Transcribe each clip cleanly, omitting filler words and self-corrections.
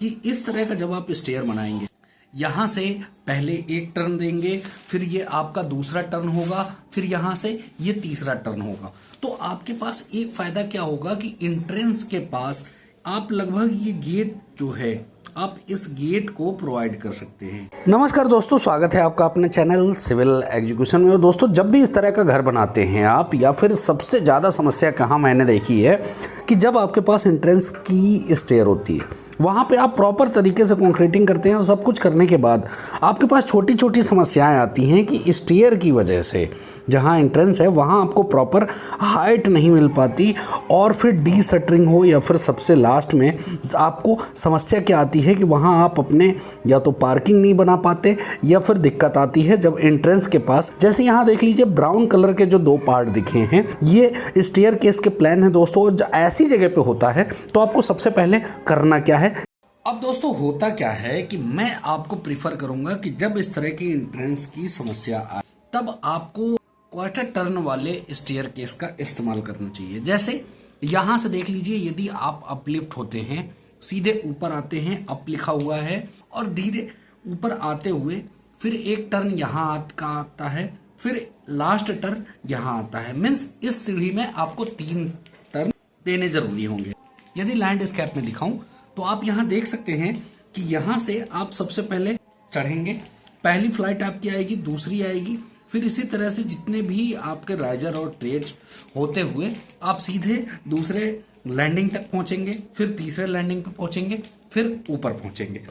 कि इस तरह का जब आप स्टेयर बनाएंगे, यहां से पहले एक टर्न देंगे, फिर ये आपका दूसरा टर्न होगा, फिर यहां से ये तीसरा टर्न होगा। तो आपके पास एक फायदा क्या होगा कि एंट्रेंस के पास आप लगभग ये गेट जो है आप इस गेट को प्रोवाइड कर सकते हैं। नमस्कार दोस्तों, स्वागत है आपका अपने चैनल सिविल एग्जीक्यूशन में। दोस्तों, जब भी इस तरह का घर बनाते हैं आप, या फिर सबसे ज़्यादा समस्या कहाँ मैंने देखी है कि जब आपके पास एंट्रेंस की स्टेयर होती है, वहाँ पे आप प्रॉपर तरीके से कंक्रीटिंग करते हैं और सब कुछ करने के बाद आपके पास छोटी छोटी समस्याएं आती हैं कि स्टेयर की वजह से जहाँ एंट्रेंस है वहाँ आपको प्रॉपर हाइट नहीं मिल पाती, और फिर डी शटरिंग हो या फिर सबसे लास्ट में आपको समस्या क्या आती है कि वहाँ आप अपने या तो पार्किंग नहीं बना पाते, या फिर दिक्कत आती है जब एंट्रेंस के पास, जैसे यहाँ देख लीजिए ब्राउन कलर के जो दो पार्ट दिखे हैं, ये स्टेयर केस के प्लान है दोस्तों। ऐसी जगह पे होता है तो आपको सबसे पहले करना क्या है। अब दोस्तों, होता क्या है कि मैं आपको प्रीफर करूंगा कि जब इस तरह की एंट्रेंस की समस्या आए तब आपको क्वार्टर टर्न वाले स्टेयर केस का इस्तेमाल करना चाहिए। जैसे यहां से देख लीजिए, यदि आप अपलिफ्ट होते हैं, सीधे ऊपर आते हैं, अप लिखा हुआ है, और धीरे ऊपर आते हुए फिर एक टर्न यहाँ का आता है, फिर लास्ट टर्न यहाँ आता है। मीन्स इस सीढ़ी में आपको 3 टर्न देने जरूरी होंगे। यदि लैंडस्केप में दिखाऊं तो आप यहाँ देख सकते हैं कि यहाँ से आप सबसे पहले चढ़ेंगे, पहली फ्लाइट आपकी आएगी, दूसरी आएगी, फिर इसी तरह से जितने भी आपके राइजर और ट्रेड्स होते हुए आप सीधे दूसरे लैंडिंग तक पहुंचेंगे, फिर तीसरे लैंडिंग पर पहुंचेंगे, फिर ऊपर पहुंचेंगे।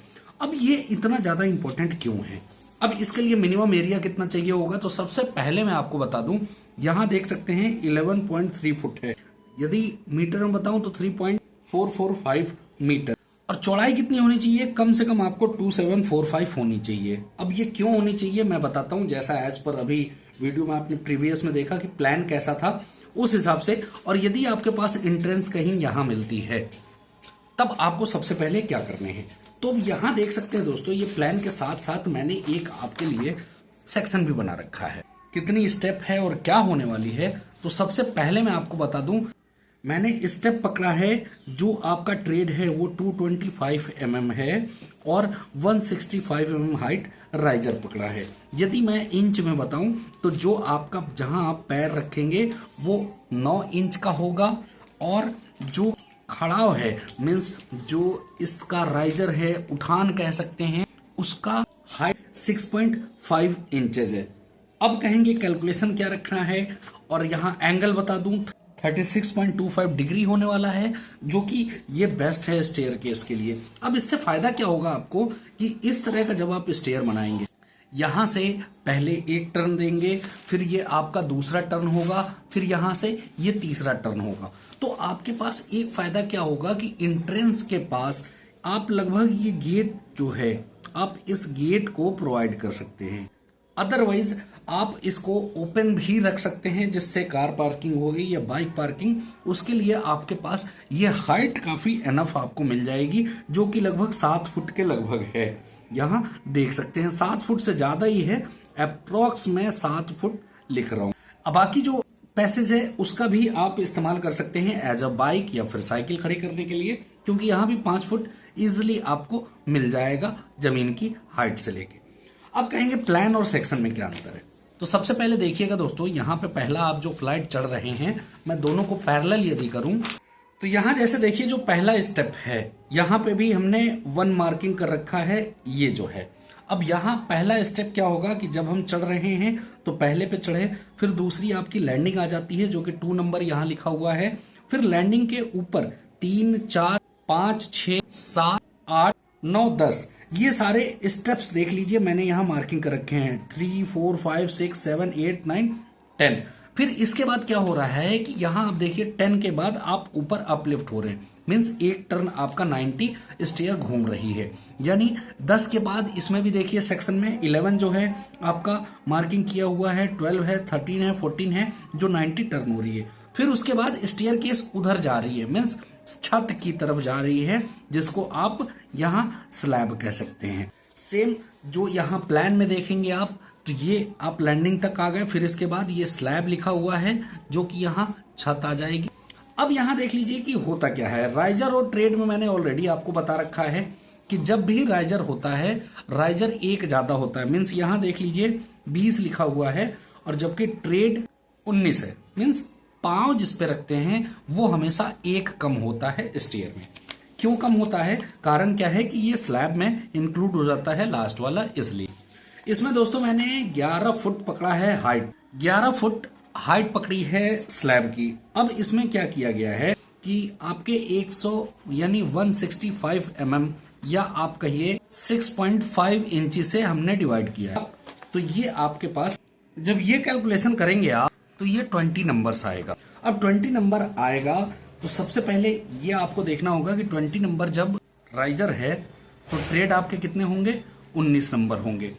अब ये इतना ज्यादा इंपॉर्टेंट क्यों है? अब इसके लिए मिनिमम एरिया कितना चाहिए होगा, तो सबसे पहले मैं आपको बता दूं, यहाँ देख सकते हैं 11.3 फुट है। यदि मीटर में बताऊं तो 3.445 मीटर, और चौड़ाई कितनी होनी चाहिए? कम से कम आपको 2745 होनी चाहिए। अब ये क्यों होनी चाहिए मैं बताता हूं। जैसा एज पर अभी वीडियो में आपने प्रीवियस में देखा कि प्लान कैसा था, उस हिसाब से। और यदि आपके पास एंट्रेंस कहीं यहां मिलती है तब आपको सबसे पहले क्या करने हैं, तो यहां देख सकते हैं दोस्तों, ये प्लान के साथ साथ मैंने एक आपके लिए सेक्शन भी बना रखा है। कितनी स्टेप है और क्या होने वाली है, तो सबसे पहले मैं आपको बता दूं, मैंने स्टेप पकड़ा है। जो आपका ट्रेड है वो 225 mm है, और 165 mm हाइट राइजर पकड़ा है। यदि मैं इंच में बताऊं तो जो आपका जहां आप पैर रखेंगे वो 9 इंच का होगा, और जो खड़ाव है, मीन्स जो इसका राइजर है, उठान कह सकते हैं, उसका हाइट 6.5 इंचेज है। अब कहेंगे कैलकुलेशन क्या रखना है, और यहाँ एंगल बता दूं 36.25 डिग्री होने वाला है, जो कि ये बेस्ट है स्टेयर केस के लिए। अब इससे फायदा क्या होगा आपको कि इस तरह का जब आप स्टेयर बनाएंगे, यहां से पहले एक टर्न देंगे, फिर ये आपका दूसरा टर्न होगा, फिर यहां से ये तीसरा टर्न होगा। तो आपके पास एक फायदा क्या होगा कि एंट्रेंस के पास आप लगभग ये गेट जो है आप इस गेट को प्रोवाइड कर सकते हैं। अदरवाइज आप इसको ओपन भी रख सकते हैं, जिससे कार पार्किंग होगी या बाइक पार्किंग, उसके लिए आपके पास ये हाइट काफी एनफ आपको मिल जाएगी, जो कि लगभग 7 फुट के लगभग है। यहाँ देख सकते हैं 7 फुट से ज्यादा ही है, अप्रोक्स में 7 फुट लिख रहा हूँ। अब बाकी जो पैसेज है उसका भी आप इस्तेमाल कर सकते हैं एज अ बाइक या फिर साइकिल खड़ी करने के लिए, क्योंकि यहाँ भी 5 फुट इजिली आपको मिल जाएगा जमीन की हाइट से लेके। अब कहेंगे प्लान और सेक्शन में क्या अंतर है, तो सबसे पहले देखिएगा दोस्तों, यहाँ पे पहला आप जो फ्लाइट चढ़ रहे हैं, मैं दोनों को पैरेलल यदि करूं तो यहाँ जैसे देखिए जो पहला स्टेप है, यहाँ पे भी हमने 1 मार्किंग कर रखा है, ये जो है। अब यहाँ पहला स्टेप क्या होगा कि जब हम चढ़ रहे हैं तो पहले पे चढ़े, फिर दूसरी आपकी लैंडिंग आ जाती है, जो कि 2 नंबर यहाँ लिखा हुआ है। फिर लैंडिंग के ऊपर 3, 4, 5, 6, 7, 8, 9, 10 ये सारे स्टेप्स देख लीजिए, मैंने यहाँ मार्किंग कर रखे हैं 3, 4, 5, 6, 7, 8, 9, 10। फिर इसके बाद क्या हो रहा है कि यहाँ आप देखिए 10 के बाद आप ऊपर अपलिफ्ट हो रहे हैं, मीन्स एक टर्न आपका 90 स्टेयर घूम रही है। यानी 10 के बाद इसमें भी देखिए सेक्शन में 11 जो है आपका मार्किंग किया हुआ है, 12 है, 13 है, 14 है, जो 90 टर्न हो रही है। फिर उसके बाद स्टेयर केस उधर जा रही है, मीन्स छत की तरफ जा रही है, जिसको आप यहाँ स्लैब कह सकते हैं। सेम जो यहाँ प्लान में देखेंगे आप, तो ये आप लैंडिंग तक आ गए, फिर इसके बाद ये स्लैब लिखा हुआ है, जो कि यहाँ छत आ जाएगी। अब यहाँ देख लीजिए कि होता क्या है। राइजर और ट्रेड में मैंने ऑलरेडी आपको बता रखा है कि जब भी राइजर होता है, राइजर एक ज्यादा होता है। मीन्स यहां देख लीजिए 20 लिखा हुआ है और जबकि ट्रेड 19 है। मीन्स पांव जिस पे रखते हैं वो हमेशा एक कम होता है स्टेयर में। क्यों कम होता है? कारण क्या है कि ये स्लैब में इंक्लूड हो जाता है लास्ट वाला, इसलिए। इसमें दोस्तों मैंने 11 फुट पकड़ा है हाइट, 11 फुट हाइट पकड़ी है स्लैब की। अब इसमें क्या किया गया है कि आपके 100 यानी 165 या आप कहिए 6.5 इंची से हमने डिवाइड किया। तो ये आपके पास जब ये कैलकुलेशन करेंगे आप तो ये 20 नंबर्स आएगा। अब 20 नंबर आएगा तो सबसे पहले ये आपको देखना होगा कि 20 नंबर जब राइजर है तो ट्रेड आपके कितने होंगे? 19 नंबर होंगे।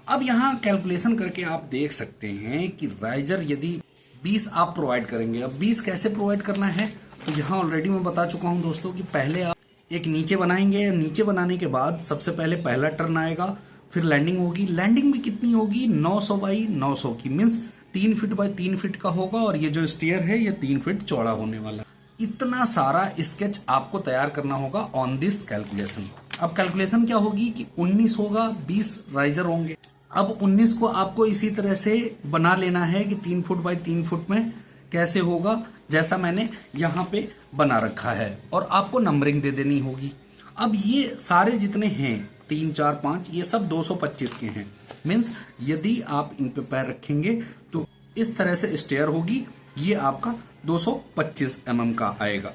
अब यहाँ कैलकुलेशन करके आप देख सकते हैं कि राइजर यदि 20 आप प्रोवाइड करेंगे। अब 20 कैसे प्रोवाइड करना है तो यहाँ ऑलरेडी मैं बता चुका हूं दोस्तों कि पहले आप एक नीचे बनाएंगे। नीचे बनाने के बाद सबसे पहले पहला टर्न आएगा, फिर लैंडिंग होगी। लैंडिंग भी कितनी होगी? 900 बाई 900 की, मीन्स 3 फीट बाई 3 फीट का होगा और ये जो स्टेयर है ये 3 फीट चौड़ा होने वाला। इतना सारा स्केच आपको तैयार करना होगा ऑन दिस कैलकुलेशन। अब कैलकुलेशन क्या होगी कि 19 होगा, 20 राइजर होंगे। अब 19 को आपको इसी तरह से बना लेना है कि 3 फुट बाई 3 फुट में कैसे होगा, जैसा मैंने यहाँ पे बना रखा है, और आपको नंबरिंग दे देनी होगी। अब ये सारे जितने हैं 3, 4, 5 ये सब 225 के हैं। मीन्स यदि आप इन पे पैर रखेंगे तो इस तरह से स्टेयर होगी। ये आपका 225 का आएगा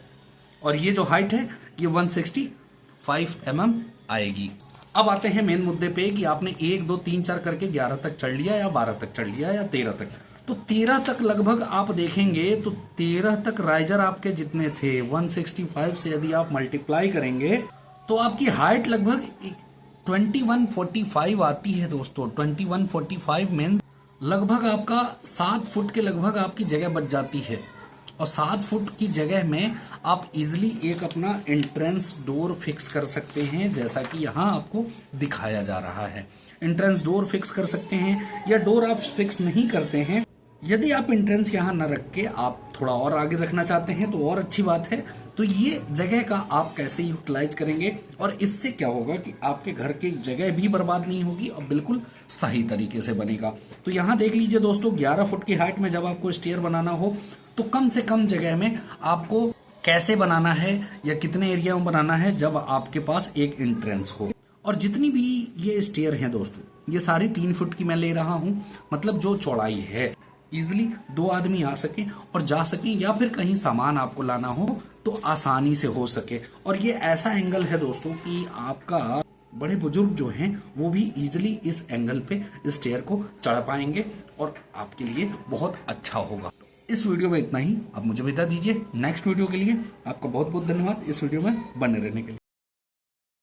और ये जो हाइट है ये 165 आएगी। अब आते हैं मेन मुद्दे पे कि आपने 1, 2, 3, 4 करके 11 तक चढ़ लिया या 12 तक चढ़ लिया या 13 तक। तो 13 तक लगभग आप देखेंगे तो 13 तक राइजर आपके जितने थे 165 से यदि आप मल्टीप्लाई करेंगे तो आपकी हाइट लगभग 2145 आती है दोस्तों। 2145 मीन्स लगभग आपका 7 फुट के लगभग आपकी जगह बच जाती है। और 7 फुट की जगह में आप इजिली एक अपना एंट्रेंस डोर फिक्स कर सकते हैं, जैसा कि यहाँ आपको दिखाया जा रहा है। एंट्रेंस डोर फिक्स कर सकते हैं या डोर आप फिक्स नहीं करते हैं, यदि आप एंट्रेंस यहाँ न रख के आप थोड़ा और आगे रखना चाहते हैं तो और अच्छी बात है। तो ये जगह का आप कैसे यूटिलाइज करेंगे और इससे क्या होगा कि आपके घर की जगह भी बर्बाद नहीं होगी और बिल्कुल सही तरीके से बनेगा। तो यहाँ देख लीजिए दोस्तों 11 फुट की हाइट में जब आपको स्टेयर बनाना हो तो कम से कम जगह में आपको कैसे बनाना है या कितने एरिया में बनाना है जब आपके पास एक एंट्रेंस हो। और जितनी भी ये स्टेयर हैं दोस्तों ये सारी 3 फुट की मैं ले रहा हूँ, मतलब जो चौड़ाई है इजिली 2 आदमी आ सके और जा सके, या फिर कहीं सामान आपको लाना हो तो आसानी से हो सके। और ये ऐसा एंगल है दोस्तों कि आपका बड़े बुजुर्ग जो हैं वो भी इजिली इस एंगल पे स्टेयर को चढ़ पाएंगे और आपके लिए बहुत अच्छा होगा। इस वीडियो में इतना ही। अब मुझे विदा दीजिए। नेक्स्ट वीडियो के लिए आपका बहुत बहुत धन्यवाद इस वीडियो में बने रहने के लिए।